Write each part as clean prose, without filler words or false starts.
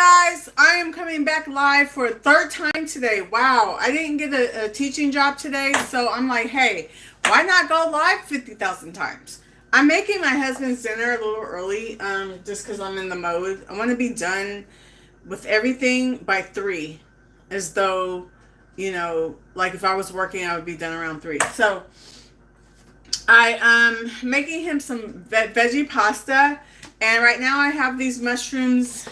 guys, I am coming back live for a third time today. Wow, I didn't get a teaching job today, so I'm like, hey, why not go live 50,000 times? I'm making my husband's dinner a little early, just because I'm in the mode. I want to be done with everything by 3, as though, you know, like if I was working, I would be done around 3. So I am making him some veggie pasta, and right now I have these mushrooms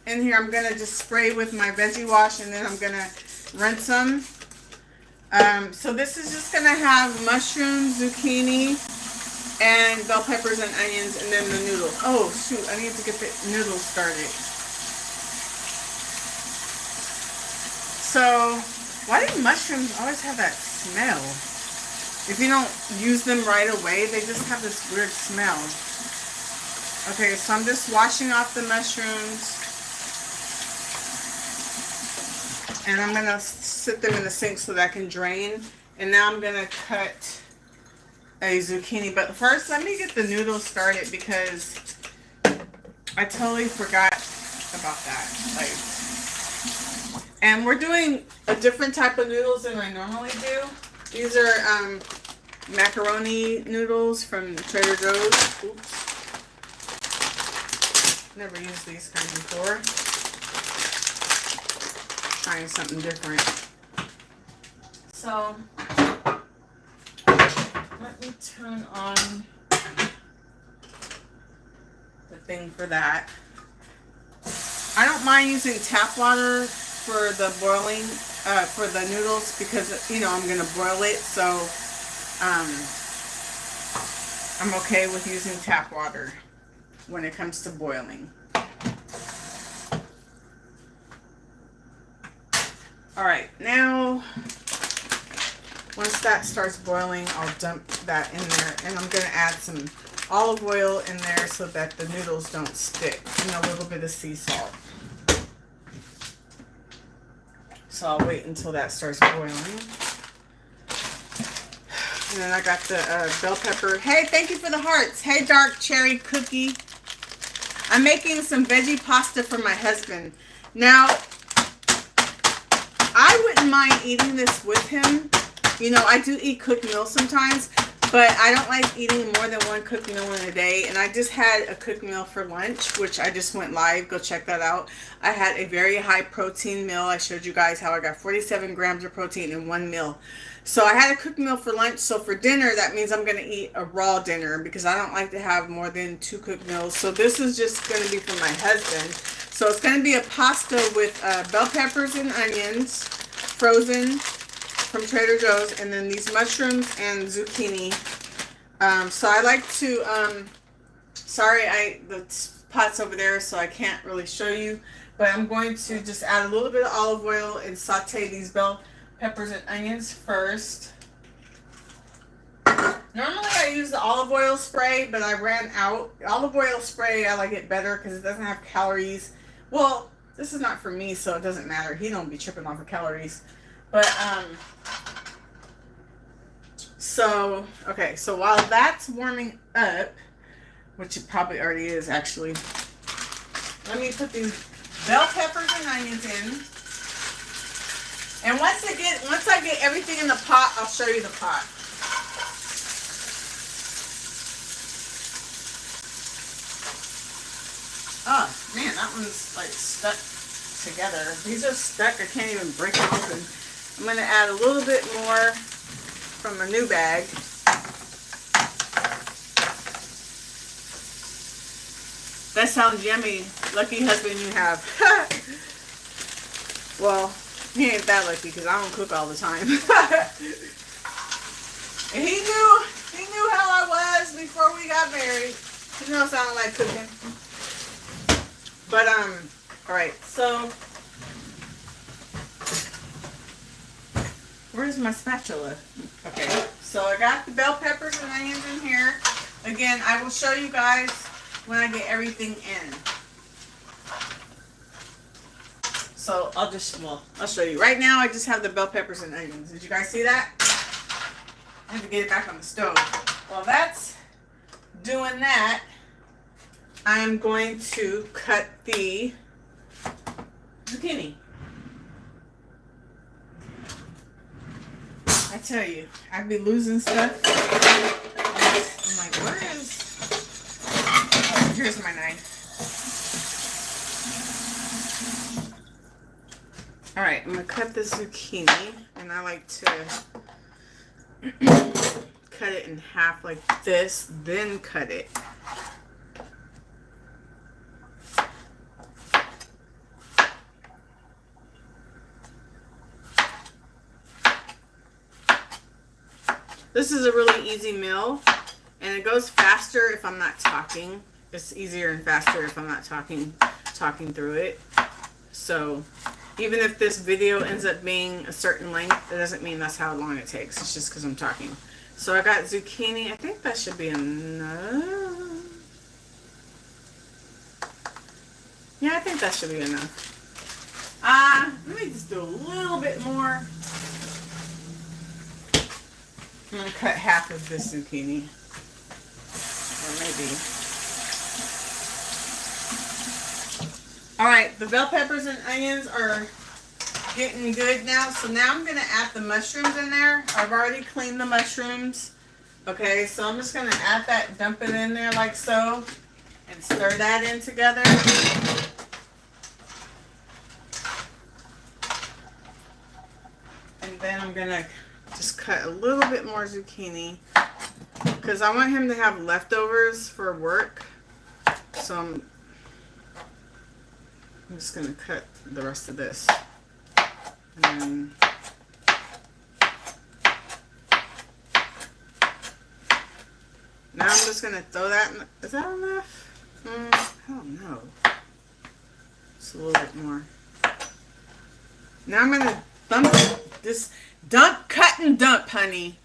in here. I'm gonna just spray with my veggie wash, and then I'm gonna rinse them. So this is just gonna have mushrooms, zucchini, and bell peppers and onions, and then the noodles. Oh shoot, I need to get the noodles started. So why do mushrooms always have that smell? If you don't use them right away, they just have this weird smell. Okay, so I'm just washing off the mushrooms. And I'm going to sit them in the sink so that I can drain. And now I'm going to cut a zucchini. But first, let me get the noodles started because I totally forgot about that. And we're doing a different type of noodles than I normally do. These are macaroni noodles from Trader Joe's. Oops. Never used these kinds before. Trying something different. So let me turn on the thing for that. I don't mind using tap water for the boiling, for the noodles, because you know I'm gonna boil it, so I'm okay with using tap water when it comes to boiling. Alright, now once that starts boiling, I'll dump that in there, and I'm going to add some olive oil in there so that the noodles don't stick, and a little bit of sea salt. So I'll wait until that starts boiling. And then I got the bell pepper. Hey, thank you for the hearts. Hey, dark cherry cookie. I'm making some veggie pasta for my husband. Now, I wouldn't mind eating this with him. You know, I do eat cooked meals sometimes, but I don't like eating more than one cooked meal in a day. And I just had a cooked meal for lunch, which I just went live. Go check that out. I had a very high protein meal. I showed you guys how I got 47 grams of protein in one meal. So I had a cooked meal for lunch. So for dinner, that means I'm going to eat a raw dinner because I don't like to have more than 2 cooked meals. So this is just going to be for my husband. So it's going to be a pasta with bell peppers and onions, frozen from Trader Joe's, and then these mushrooms and zucchini. So I like to, sorry, the pot's over there, so I can't really show you. But I'm going to just add a little bit of olive oil and saute these bell peppers and onions first. Normally I use the olive oil spray, but I ran out. Olive oil spray, I like it better because it doesn't have calories. Well, this is not for me, so it doesn't matter. He don't be tripping off of calories. But, so, okay, so while that's warming up, which it probably already is actually, let me put these bell peppers and onions in. And once I get everything in the pot, I'll show you the pot. Oh, man, that one's like stuck together. These are stuck. I can't even break them open. I'm going to add a little bit more from a new bag. That sounds yummy. Lucky husband you have. Well, he ain't that lucky because I don't cook all the time. And he knew how I was before we got married. He knows I don't like cooking. But, alright, so, where's my spatula? Okay, so I got the bell peppers and onions in here. Again, I will show you guys when I get everything in. So, I'll show you. Right now, I just have the bell peppers and onions. Did you guys see that? I have to get it back on the stove. While that's doing that, I'm going to cut the zucchini. I tell you, I'd be losing stuff. I'm like, where is... Here's my knife. Alright, I'm going to cut the zucchini. And I like to cut it in half like this, then cut it. This is a really easy meal, and it goes faster if I'm not talking. It's easier and faster if I'm not talking through it. So even if this video ends up being a certain length, it doesn't mean that's how long it takes. It's just because I'm talking. So I got zucchini. I think that should be enough. Yeah, I think that should be enough. Let me just do a little bit more. I'm going to cut half of this zucchini. Or maybe. Alright, the bell peppers and onions are getting good now. So now I'm going to add the mushrooms in there. I've already cleaned the mushrooms. Okay, so I'm just going to add that, dump it in there like so. And stir that in together. And then I'm going to just cut a little bit more zucchini because I want him to have leftovers for work. So I'm just going to cut the rest of this. And then now I'm just going to throw that in. Is that enough? I don't know. Just a little bit more. Now I'm going to dump this. Dump, cut, and dump, honey.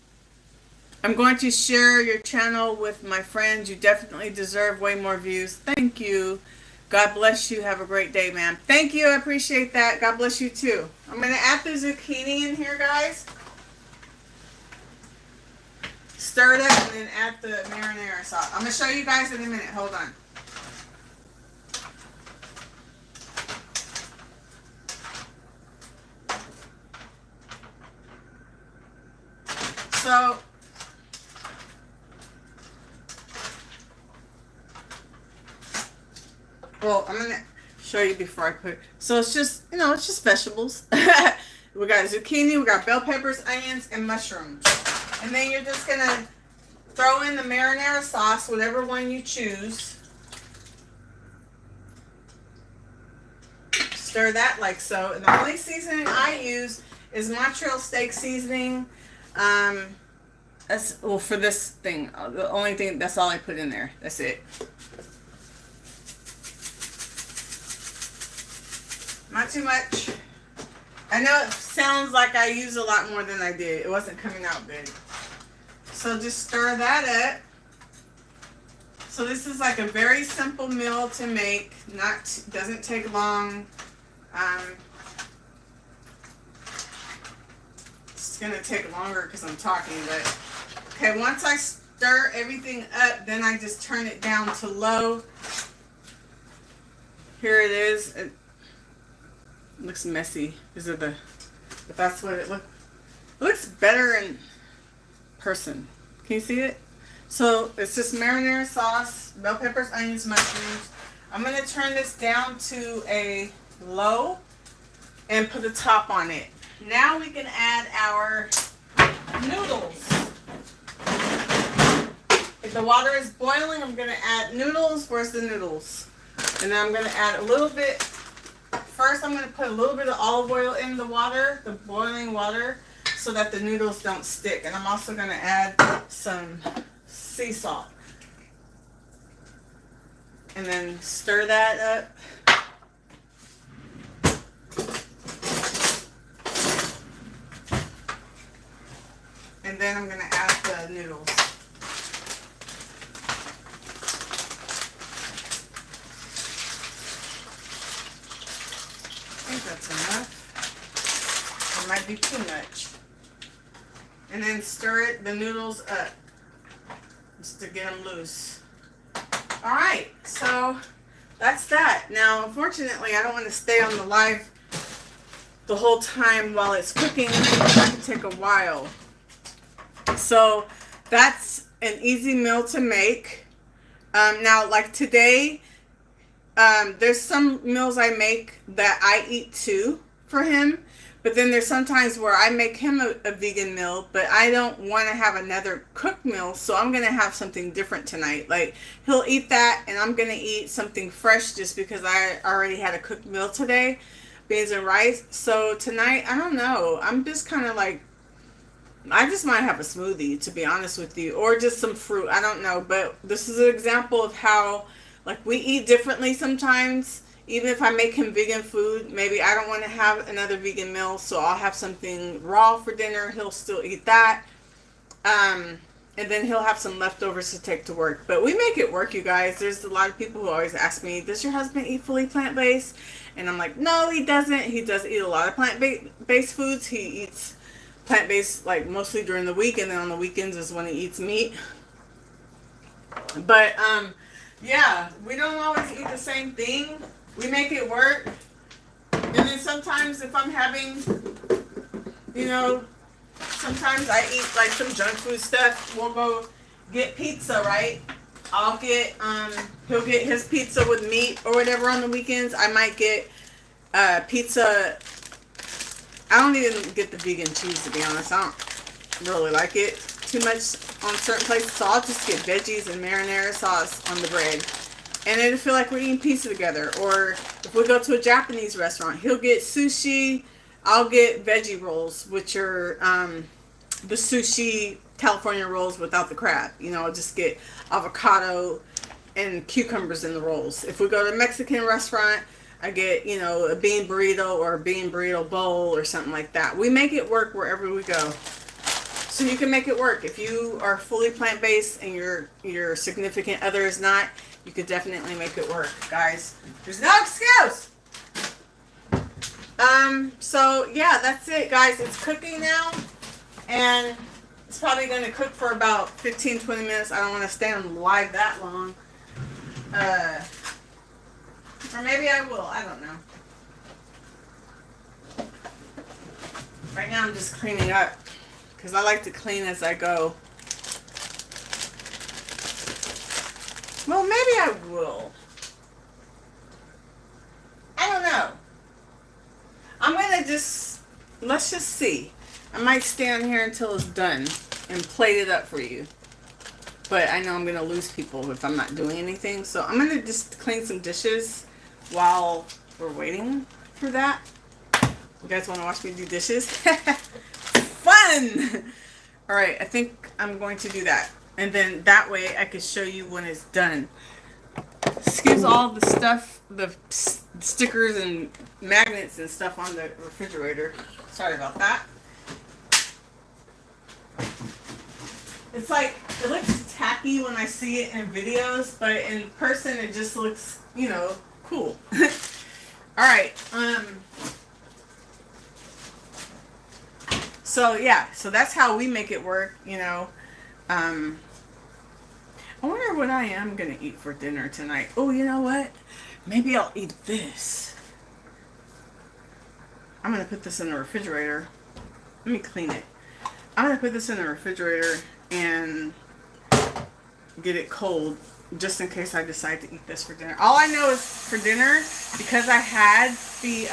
I'm going to share your channel with my friends. You definitely deserve way more views. Thank you. God bless you. Have a great day, ma'am. Thank you. I appreciate that. God bless you, too. I'm going to add the zucchini in here, guys. Stir it up and then add the marinara sauce. I'm going to show you guys in a minute. Hold on. So, well, I'm going to show you before I put, so it's just, you know, it's just vegetables. We got zucchini, we got bell peppers, onions, and mushrooms. And then you're just going to throw in the marinara sauce, whatever one you choose. Stir that like so. And the only seasoning I use is Montreal steak seasoning. That's, well, for this thing, the only thing, that's all I put in there. That's it. Not too much. I know it sounds like I use a lot more than I did. It wasn't coming out good. So just stir that up. So this is like a very simple meal to make. Doesn't take long. It's gonna take longer because I'm talking, but okay, once I stir everything up, then I just turn it down to low. Here it is. It looks messy. But that's what it looks. It looks better in person. Can you see it? So it's just marinara sauce, bell peppers, onions, mushrooms. I'm gonna turn this down to a low and put a top on it. Now we can add our noodles. If the water is boiling, I'm going to add noodles. Where's the noodles? And then I'm going to add a little bit. First, I'm going to put a little bit of olive oil in the water, the boiling water, so that the noodles don't stick. And I'm also going to add some sea salt. And then stir that up. And then I'm going to add the noodles. I think that's enough. It might be too much. And then stir the noodles up just to get them loose. Alright, so that's that. Now, unfortunately, I don't want to stay on the live the whole time while it's cooking. That can take a while. So that's an easy meal to make. Now, like today, there's some meals I make that I eat too for him. But then there's sometimes where I make him a vegan meal, but I don't want to have another cooked meal, so I'm going to have something different tonight. Like, he'll eat that, and I'm going to eat something fresh just because I already had a cooked meal today, beans and rice. So tonight, I don't know. I'm just kind of like, I just might have a smoothie, to be honest with you, or just some fruit. I don't know, but this is an example of how, like, we eat differently sometimes. Even if I make him vegan food, maybe I don't want to have another vegan meal, so I'll have something raw for dinner. He'll still eat that. And then he'll have some leftovers to take to work. But we make it work, you guys. There's a lot of people who always ask me, does your husband eat fully plant-based? And I'm like, no, he doesn't. He does eat a lot of plant-based foods. He eats plant-based, like, mostly during the week, and then on the weekends is when he eats meat. But, yeah, we don't always eat the same thing. We make it work. And then sometimes if I'm having, you know, sometimes I eat like some junk food stuff. We'll go get pizza, right? I'll get, he'll get his pizza with meat or whatever on the weekends. I might get pizza. I don't even get the vegan cheese, to be honest. I don't really like it too much on certain places. So I'll just get veggies and marinara sauce on the bread. And it'll feel like we're eating pizza together. Or if we go to a Japanese restaurant, he'll get sushi. I'll get veggie rolls, which are the sushi California rolls without the crab. You know, I'll just get avocado and cucumbers in the rolls. If we go to a Mexican restaurant, I get, you know, a bean burrito or a bean burrito bowl or something like that. We make it work wherever we go. So you can make it work. If you are fully plant-based and your significant other is not, you could definitely make it work, guys. There's no excuse. So yeah, that's it, guys. It's cooking now, and it's probably going to cook for about 15-20 minutes. I don't want to stay on live that long. Or maybe I will. I don't know. Right now I'm just cleaning up because I like to clean as I go. Well, maybe I will. I don't know. I'm going to let's just see. I might stay on here until it's done and plate it up for you. But I know I'm going to lose people if I'm not doing anything. So I'm going to just clean some dishes while we're waiting for that. You guys want to watch me do dishes? Fun! Alright, I think I'm going to do that. And then that way I can show you when it's done. Excuse all the stuff, the stickers and magnets and stuff on the refrigerator. Sorry about that. It's like, it looks tacky when I see it in videos, but in person it just looks, you know, cool. Alright, so yeah, so that's how we make it work, you know. I wonder what I am going to eat for dinner tonight. Oh, you know what? Maybe I'll eat this. I'm going to put this in the refrigerator. Let me clean it. I'm going to put this in the refrigerator and get it cold just in case I decide to eat this for dinner. All I know is for dinner, because I had the,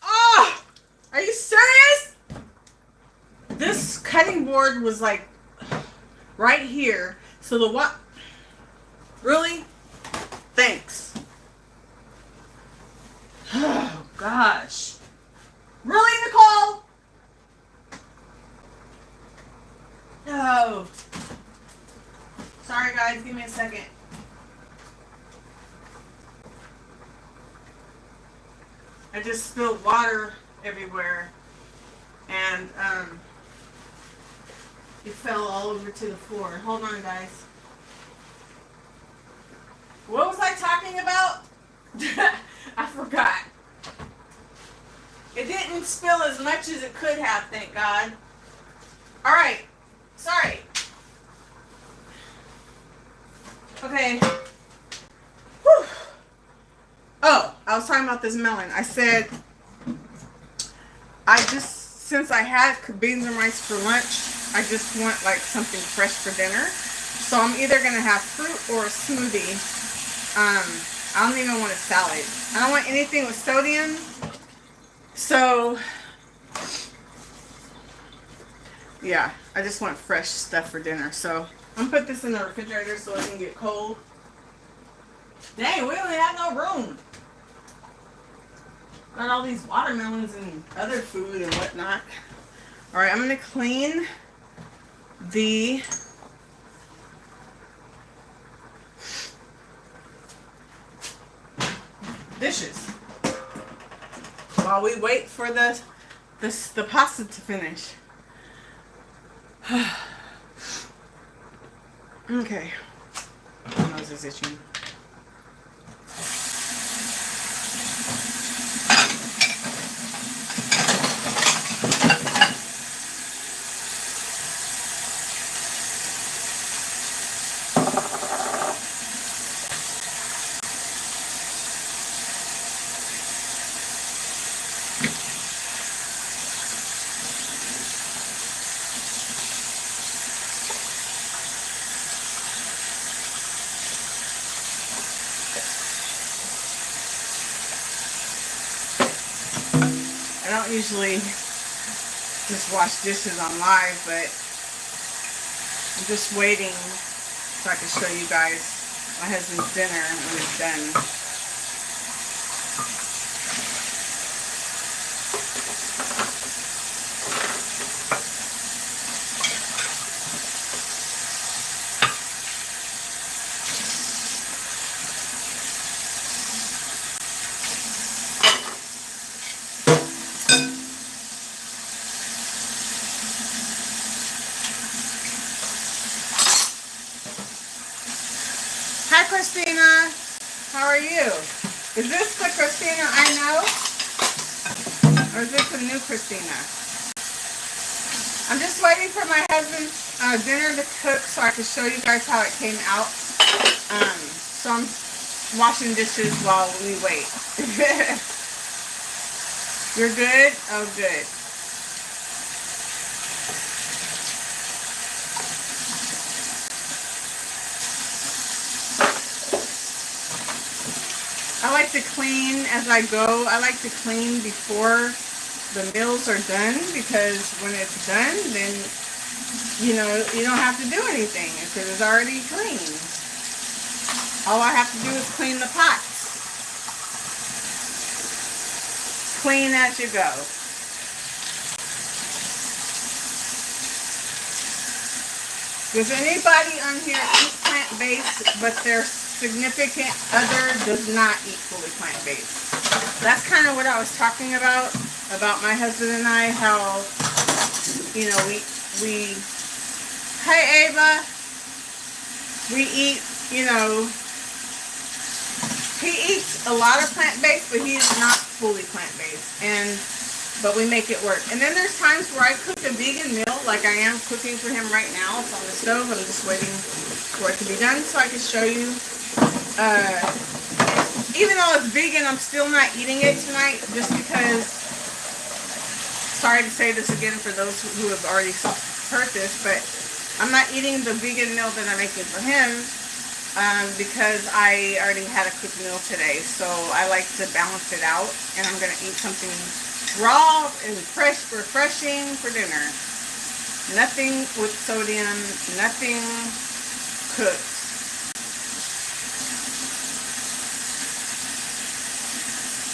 Oh! Are you serious? This cutting board was like right here. So the what? Really? Thanks. Oh, gosh. Really, Nicole? No. Sorry, guys. Give me a second. I just spilled water everywhere. And, it fell all over to the floor. Hold on, guys. What was I talking about? I forgot. It didn't spill as much as it could have, thank God. Alright. Sorry. Okay. Whew. Oh, I was talking about this melon. I said, since I had beans and rice for lunch, I just want like something fresh for dinner. So I'm either going to have fruit or a smoothie. I don't even want a salad. I don't want anything with sodium. So, yeah, I just want fresh stuff for dinner. So I'm going to put this in the refrigerator so it can get cold. Dang, we don't have no room. Got all these watermelons and other food and whatnot. Alright, I'm going to clean the dishes while we wait for the pasta to finish. Okay. My nose is itching. I don't usually just wash dishes on live, but I'm just waiting so I can show you guys my husband's dinner when it's done. Hi, Christina. How are you? Is this the Christina I know? Or is this a new Christina? I'm just waiting for my husband's dinner to cook so I can show you guys how it came out. So I'm washing dishes while we wait. You're good? Oh, good. I like to clean as I go. I like to clean before the meals are done, because when it's done, then, you know, you don't have to do anything because it's already clean. All I have to do is clean the pots. Clean as you go. Does anybody on here eat plant-based, but their significant other does not eat fully plant-based? That's kind of what I was talking about my husband and I, how, you know, we hey Ava, we eat, you know, he eats a lot of plant-based, but he is not fully plant-based, but we make it work. And then there's times where I cook a vegan meal, like I am cooking for him right now. It's on the stove. I'm just waiting for it to be done so I can show you. Even though it's vegan, I'm still not eating it tonight, just because, sorry to say this again for those who have already heard this, but I'm not eating the vegan meal that I'm making for him, because I already had a cooked meal today. So I like to balance it out, and I'm going to eat something raw and fresh, refreshing for dinner. Nothing with sodium, nothing cooked.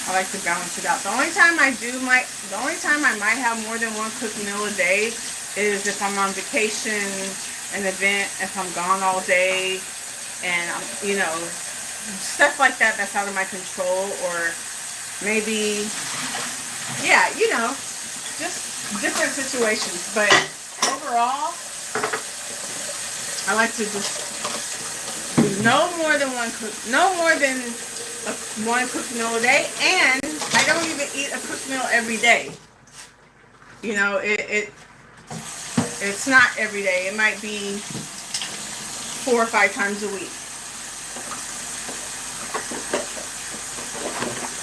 I like to balance it out. The only time I might have more than one cooked meal a day is if I'm on vacation, an event, if I'm gone all day, and I'm, you know, stuff like that that's out of my control, or maybe, yeah, you know, just different situations. But overall, I like to just do no more than one cooked meal a day, and I don't even eat a cooked meal every day. You know, it's not every day. It might be 4 or 5 times a week.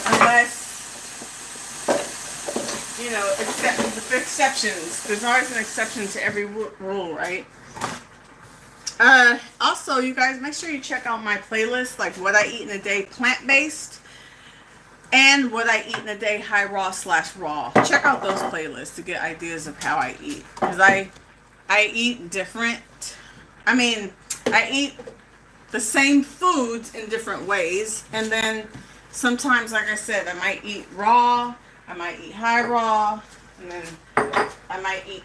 unless, you know, exceptions. There's always an exception to every rule, right? Also, you guys, make sure you check out my playlist, like what I eat in a day plant-based and what I eat in a day high raw/raw. Check out those playlists to get ideas of how I eat, because I eat different. I mean, I eat the same foods in different ways, and then sometimes, like I said, I might eat raw, I might eat high raw, and then I might eat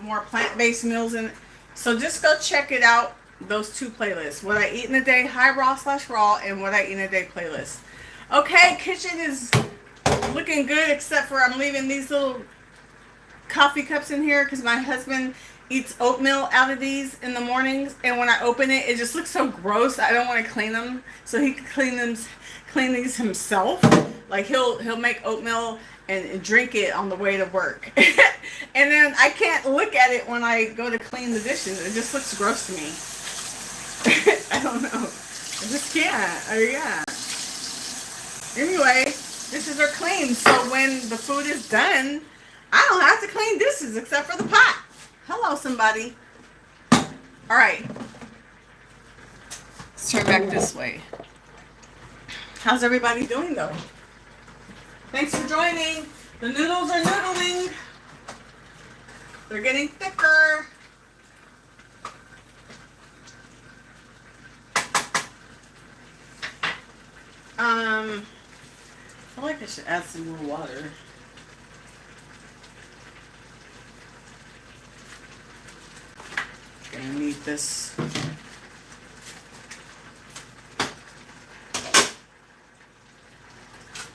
more plant-based meals. And so just go check it out, those two playlists, what I eat in a day high raw/raw and what I eat in a day playlist. Okay, kitchen is looking good, except for I'm leaving these little coffee cups in here because my husband eats oatmeal out of these in the mornings, and when I open it, it just looks so gross. I don't want to clean them, so he can clean these himself. Like he'll make oatmeal and drink it on the way to work. And then I can't look at it when I go to clean the dishes. It just looks gross to me. I don't know. I just can't. Yeah. Anyway, dishes are clean, so when the food is done, I don't have to clean dishes except for the pot. Hello, somebody. All right. Let's turn back this way. How's everybody doing, though? Thanks for joining. The noodles are noodling. They're getting thicker. I feel like I should add some more water. Gonna need this.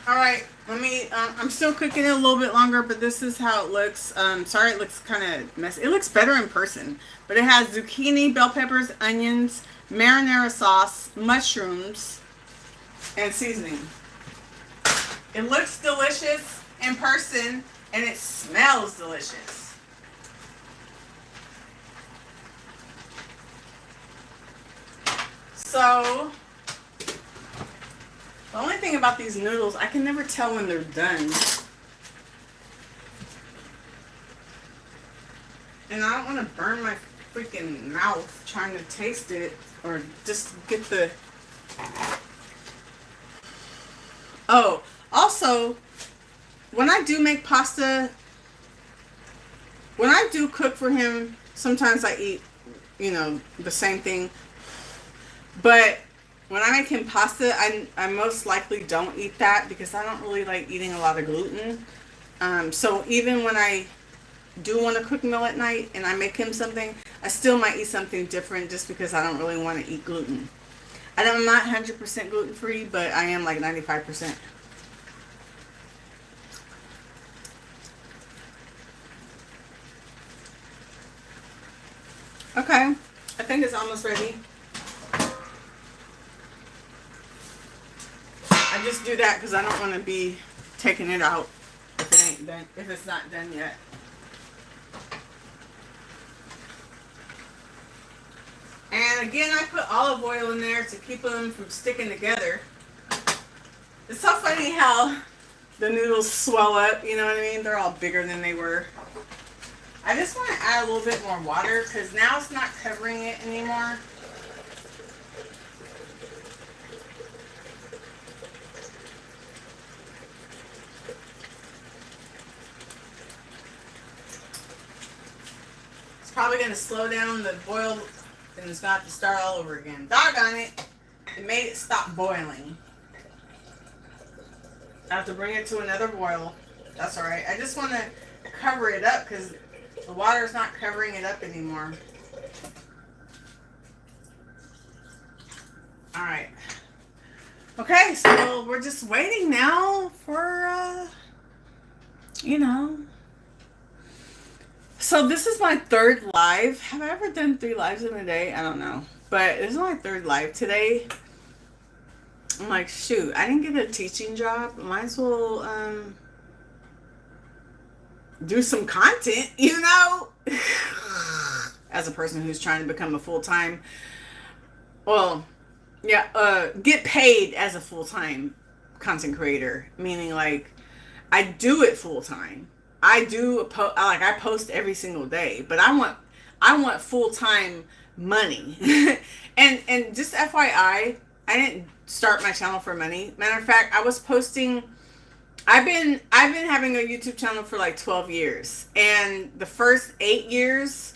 All right, let me. I'm still cooking it a little bit longer, but this is how it looks. Sorry, it looks kind of messy. It looks better in person, but it has zucchini, bell peppers, onions, marinara sauce, mushrooms, and seasoning. It looks delicious in person, and it smells delicious. So, the only thing about these noodles, I can never tell when they're done. And I don't want to burn my freaking mouth trying to taste it, or just get the... Oh, also, when I do make pasta, when I do cook for him, sometimes I eat, you know, the same thing. But when I make him pasta, I most likely don't eat that because I don't really like eating a lot of gluten. So even when I do want to cook meal at night and I make him something, I still might eat something different just because I don't really want to eat gluten. And I'm not 100% gluten free, but I am like 95%. Okay, I think it's almost ready. I just do that because I don't want to be taking it out if it ain't done, if it's not done yet. And again, I put olive oil in there to keep them from sticking together. It's so funny how the noodles swell up, you know what I mean? They're all bigger than they were. I just want to add a little bit more water because now it's not covering it anymore. It's probably going to slow down the boil and it's going to have to start all over again. Doggone it. It made it stop boiling. I have to bring it to another boil. That's alright. I just want to cover it up because the water is not covering it up anymore. Alright. Okay, so we're just waiting now for, you know. So this is my third live. Have I ever done 3 lives in a day? I don't know. But this is my third live today. I'm like, shoot, I didn't get a teaching job. Might as well, do some content, you know? As a person who's trying to become a full-time, well, Yeah, get paid as a full-time content creator, meaning like I do it full time. I do like I post every single day, but I want full time money. And just FYI, I didn't start my channel for money. Matter of fact, I was posting. I've been having a YouTube channel for like 12 years, and the first 8 years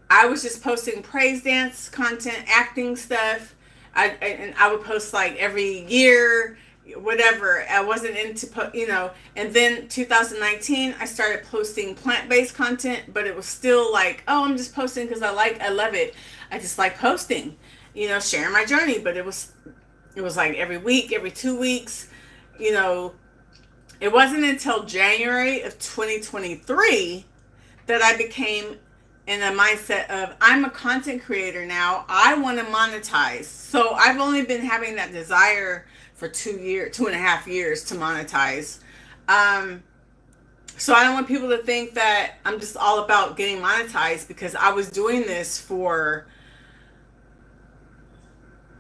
I was just posting praise dance content, acting stuff. And I would post like every year, whatever. I wasn't into And then 2019, I started posting plant-based content, but it was still like, oh, I'm just posting because I love it. I just like posting, sharing my journey. But it was like every week, every 2 weeks, you know. It wasn't until January of 2023 that I became in a mindset of I'm a content creator now. I want to monetize. So I've only been having that desire for 2.5 years to monetize. So I don't want people to think that I'm just all about getting monetized, because I was doing this for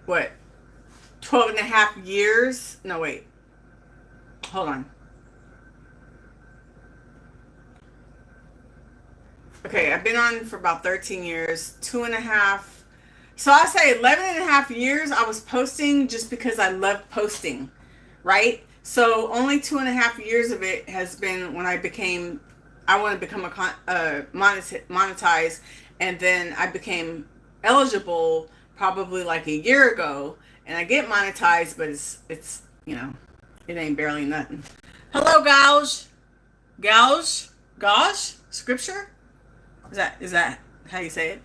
what, 12 and a half years? No, wait. Hold on. Okay, I've been on for about 13 years, 2.5. So I say 11 and a half years I was posting just because I loved posting, right? So only 2.5 years of it has been when I want to become monetize, and then I became eligible probably like a year ago, and I get monetized, but it's it ain't barely nothing. Hello, gauge, scripture. Is that how you say it?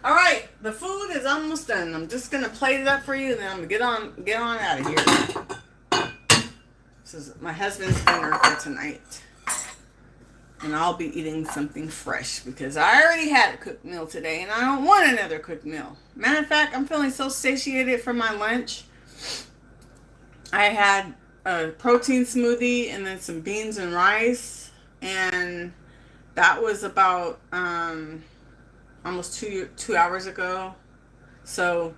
All right, the food is almost done. I'm just gonna plate it up for you, and then I'm gonna get on out of here. This is my husband's dinner for tonight, and I'll be eating something fresh because I already had a cooked meal today, and I don't want another cooked meal. Matter of fact, I'm feeling so satiated for my lunch. I had a protein smoothie and then some beans and rice, and that was about almost 2 hours ago. So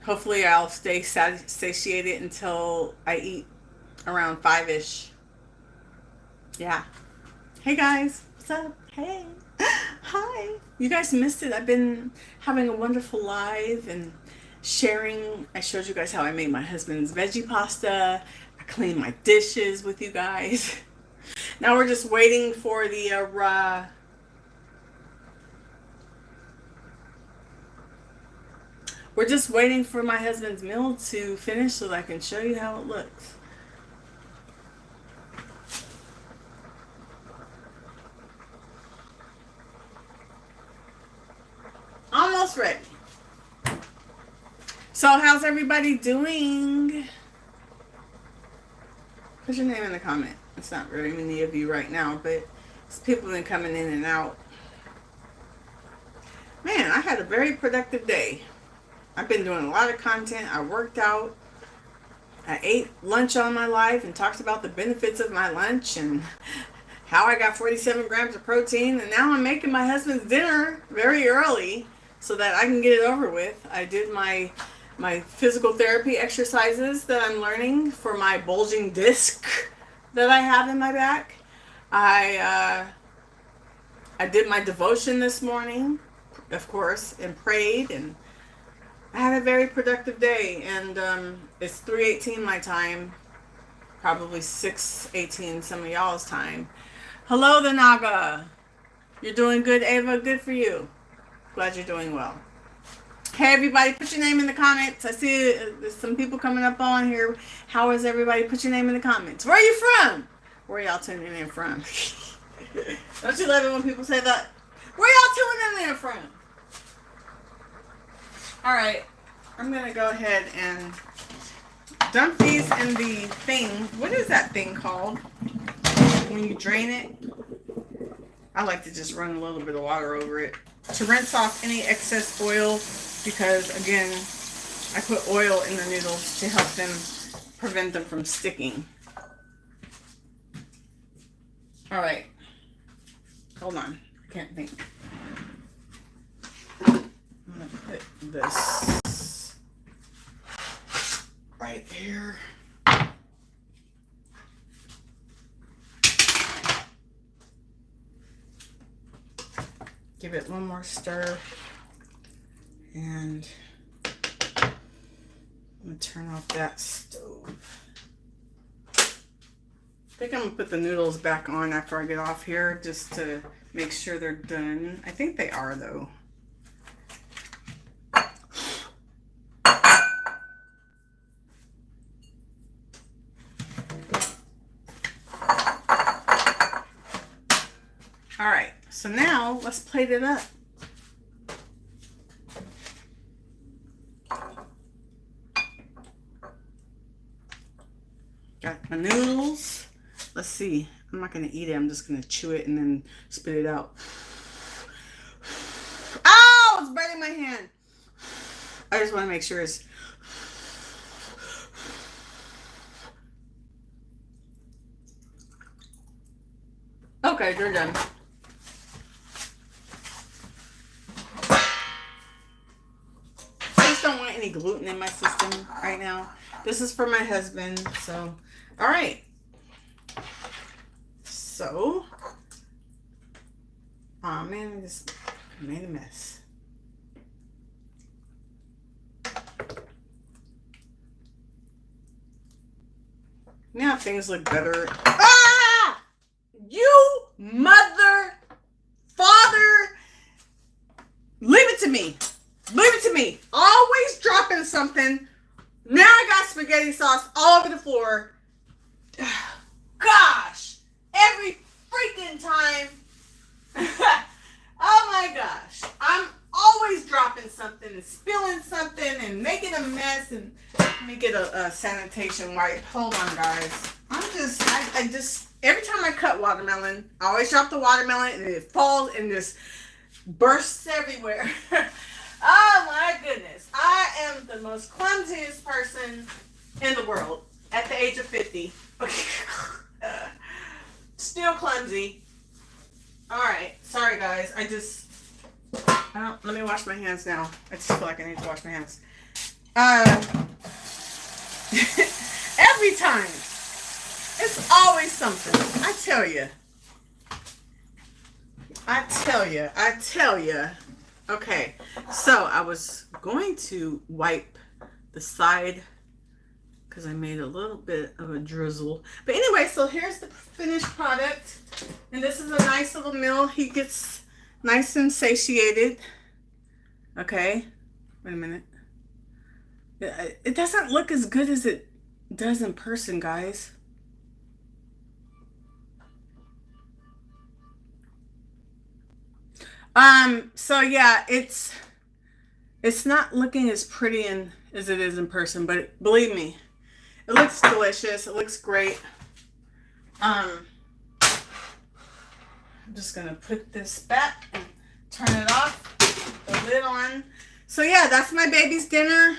hopefully I'll stay satiated until I eat around 5ish. Yeah. Hey guys, what's up? Hey. Hi. You guys missed it. I've been having a wonderful live and sharing. I showed you guys how I made my husband's veggie pasta. I cleaned my dishes with you guys. Now we're just waiting for we're just waiting for my husband's meal to finish so that I can show you how it looks. Almost ready. So how's everybody doing? Put your name in the comment. It's not very many of you right now, but people have been coming in and out. Man, I had a very productive day. I've been doing a lot of content. I worked out. I ate lunch on my life and talked about the benefits of my lunch and how I got 47 grams of protein. And now I'm making my husband's dinner very early so that I can get it over with. I did my physical therapy exercises that I'm learning for my bulging disc that I have in my back. I did my devotion this morning, of course, and prayed, and I had a very productive day. And it's 3:18 my time, probably 6:18 some of y'all's time. Hello, the Naga. You're doing good, Ava. Good for you. Glad you're doing well. Hey, everybody, put your name in the comments. I see there's some people coming up on here. How is everybody? Put your name in the comments. Where are you from? Where y'all tuning in from? Don't you love it when people say that? Where y'all tuning in from? All right, I'm going to go ahead and dump these in the thing. What is that thing called when you drain it? I like to just run a little bit of water over it to rinse off any excess oil, because again, I put oil in the noodles to help them prevent them from sticking. All right, hold on, I can't think. I'm gonna this right here. Give it one more stir. And I'm going to turn off that stove. I think I'm going to put the noodles back on after I get off here just to make sure they're done. I think they are, though. All right, so now let's plate it up. Got my noodles. Let's see. I'm not going to eat it. I'm just going to chew it and then spit it out. Oh, it's burning my hand. I just want to make sure it's... Okay, they're done. I just don't want any gluten in my system right now. This is for my husband, so... All right. So... Oh, man, I just made a mess. Now things look better. Ah! You mother, father, leave it to me. Leave it to me. Always dropping something. Now I got spaghetti sauce all over the floor. Gosh, every freaking time. Oh my gosh. I'm always dropping something and spilling something and making a mess. And let me get a sanitation wipe. Hold on, guys. I just, every time I cut watermelon, I always drop the watermelon and it falls and just bursts everywhere. Oh my goodness. I am the most clumsiest person in the world at the age of 50. Still clumsy. Alright. Sorry guys. Let me wash my hands now. I just feel like I need to wash my hands. Every time. It's always something. I tell you. Okay, so I was going to wipe the side because I made a little bit of a drizzle. But anyway, so here's the finished product. And this is a nice little meal. He gets nice and satiated. Okay, wait a minute. It doesn't look as good as it does in person, guys. So yeah, it's not looking as pretty as it is in person, but believe me, it looks delicious. It looks great. I'm just gonna put this back and turn it off, the lid on. So yeah, that's my baby's dinner.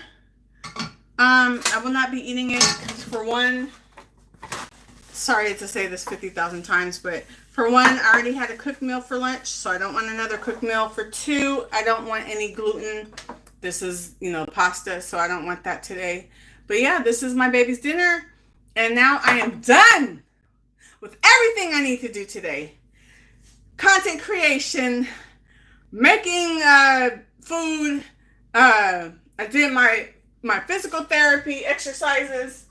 I will not be eating it because for one, sorry to say this 50,000 times, but for one, I already had a cooked meal for lunch, so I don't want another cooked meal. For two, I don't want any gluten. This is, pasta, so I don't want that today. But yeah, this is my baby's dinner. And now I am done with everything I need to do today. Content creation, making food. I did my physical therapy exercises.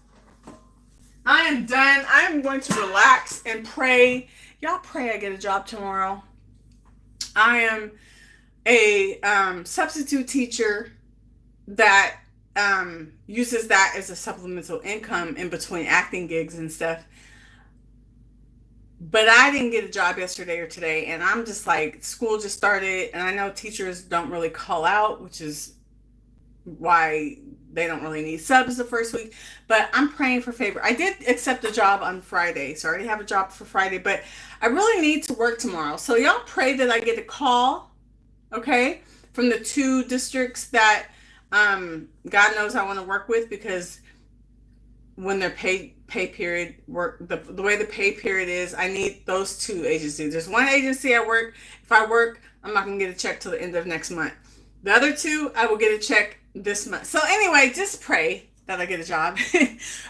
I am done. I am going to relax and pray. Y'all pray I get a job tomorrow. I am a substitute teacher that uses that as a supplemental income in between acting gigs and stuff. But I didn't get a job yesterday or today, and I'm just like, school just started, and I know teachers don't really call out, which is why they don't really need subs the first week. But I'm praying for favor. I did accept a job on Friday, so I already have a job for Friday, but I really need to work tomorrow. So y'all pray that I get a call, okay, from the 2 districts that God knows I want to work with, because when their pay period work, the way the pay period is, I need those 2 agencies. There's one agency I work. If I work, I'm not gonna get a check till the end of next month. The other two, I will get a check this month. So anyway, just pray that I get a job.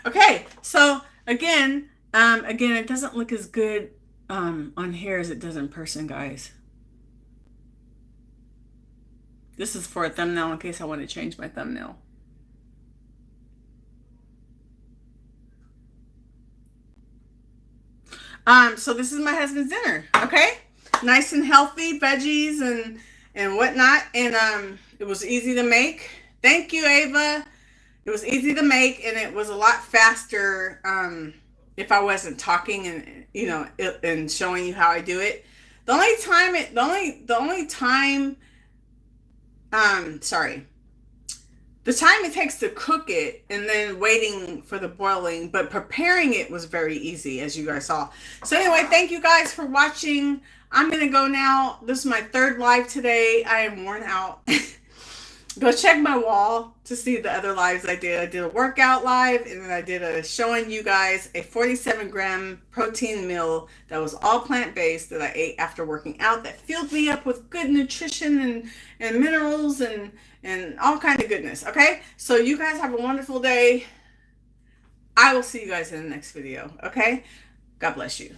Okay, so again, it doesn't look as good on here as it does in person, guys. This is for a thumbnail in case I want to change my thumbnail. So this is my husband's dinner, okay? Nice and healthy veggies and whatnot, and it was easy to make. Thank you, Ava. It was easy to make, and it was a lot faster if I wasn't talking and and showing you how I do it. Sorry. The time it takes to cook it and then waiting for the boiling, but preparing it was very easy, as you guys saw. So anyway, thank you guys for watching. I'm going to go now. This is my third live today. I am worn out. Go check my wall to see the other lives I did. I did a workout live, and then I did a showing you guys a 47-gram protein meal that was all plant-based that I ate after working out that filled me up with good nutrition and minerals and all kind of goodness. Okay, so you guys have a wonderful day. I will see you guys in the next video. Okay, God bless you.